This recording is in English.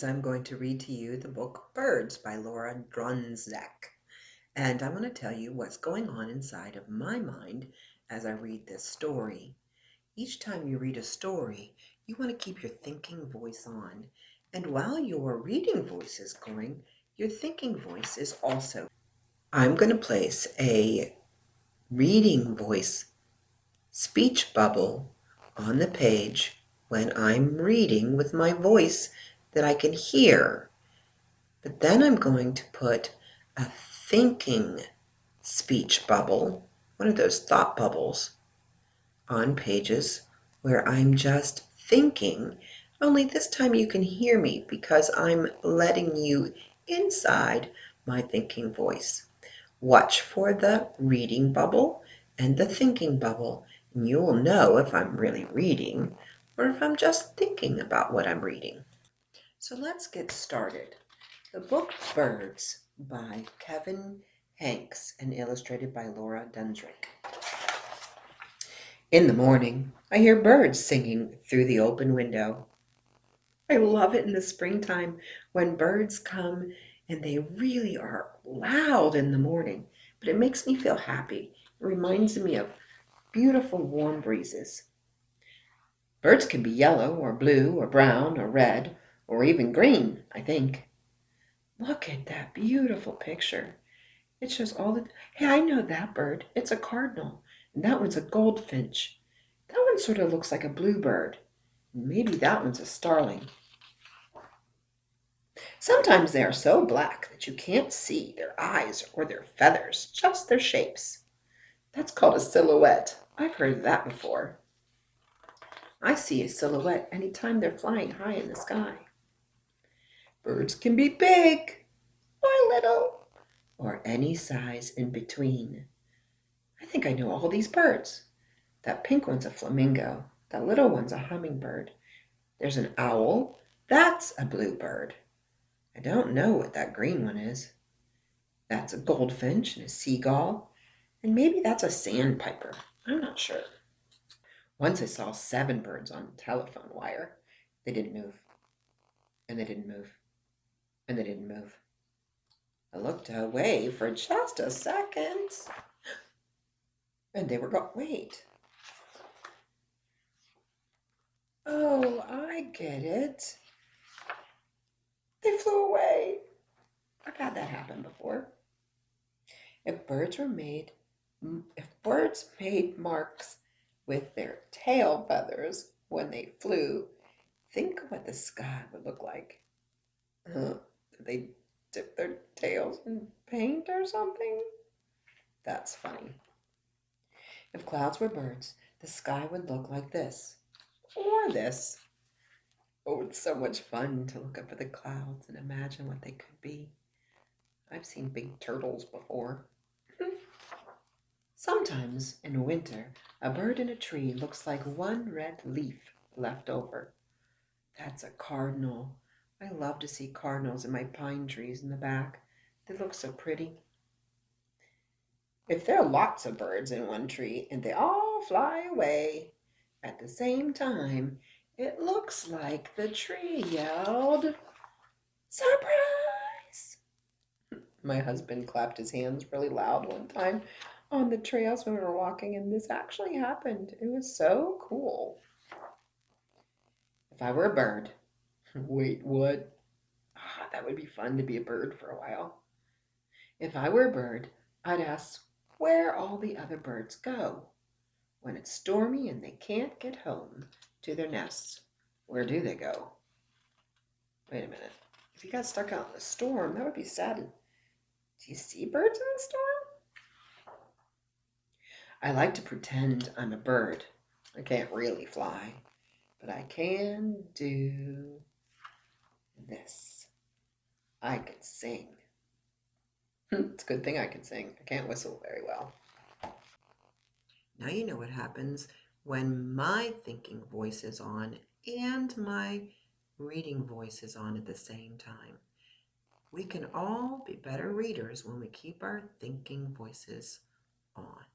I'm going to read to you the book Birds by Laura Drunzek. And I'm going to tell you what's going on inside of my mind as I read this story. Each time you read a story, you want to keep your thinking voice on. And while your reading voice is going, your thinking voice is also. I'm going to place a reading voice speech bubble on the page when I'm reading with my voice that I can hear. But then I'm going to put a thinking speech bubble, one of those thought bubbles, on pages where I'm just thinking, only this time you can hear me because I'm letting you inside my thinking voice. Watch for the reading bubble and the thinking bubble, and you will know if I'm really reading or if I'm just thinking about what I'm reading. So let's get started. The book Birds by Kevin Hanks and illustrated by Laura Dundrick. In the morning, I hear birds singing through the open window. I love it in the springtime when birds come and they really are loud in the morning, but it makes me feel happy. It reminds me of beautiful warm breezes. Birds can be yellow or blue or brown or red or even green, I think. Look at that beautiful picture. It shows all the, hey, I know that bird. It's a cardinal. And that one's a goldfinch. That one sort of looks like a bluebird. Maybe that one's a starling. Sometimes they are so black that you can't see their eyes or their feathers, just their shapes. That's called a silhouette. I've heard of that before. I see a silhouette anytime they're flying high in the sky. Birds can be big or little or any size in between. I think I know all these birds. That pink one's a flamingo. That little one's a hummingbird. There's an owl. That's a bluebird. I don't know what that green one is. That's a goldfinch and a seagull. And maybe that's a sandpiper. I'm not sure. Once I saw 7 birds on a telephone wire. They didn't move. And they didn't move. And they didn't move. I looked away for just a second. And they were gone. Wait. Oh, I get it. They flew away. I've had that happen before. If birds made marks with their tail feathers when they flew, think what the sky would look like. Did they dip their tails in paint or something? That's funny. If clouds were birds, the sky would look like this or this. Oh, it's so much fun to look up at the clouds and imagine what they could be. I've seen big turtles before. Sometimes in winter, a bird in a tree looks like one red leaf left over. That's a cardinal. I love to see cardinals in my pine trees in the back. They look so pretty. If there are lots of birds in one tree and they all fly away at the same time, it looks like the tree yelled, "Surprise!" My husband clapped his hands really loud one time on the trails when we were walking, and this actually happened. It was so cool. If I were a bird, wait, what? That would be fun to be a bird for a while. If I were a bird, I'd ask where all the other birds go. When it's stormy and they can't get home to their nests, where do they go? Wait a minute. If you got stuck out in the storm, that would be sad. Do you see birds in the storm? I like to pretend I'm a bird. I can't really fly, but I can do this. I can sing. It's a good thing I can sing. I can't whistle very well. Now you know what happens when my thinking voice is on and my reading voice is on at the same time. We can all be better readers when we keep our thinking voices on.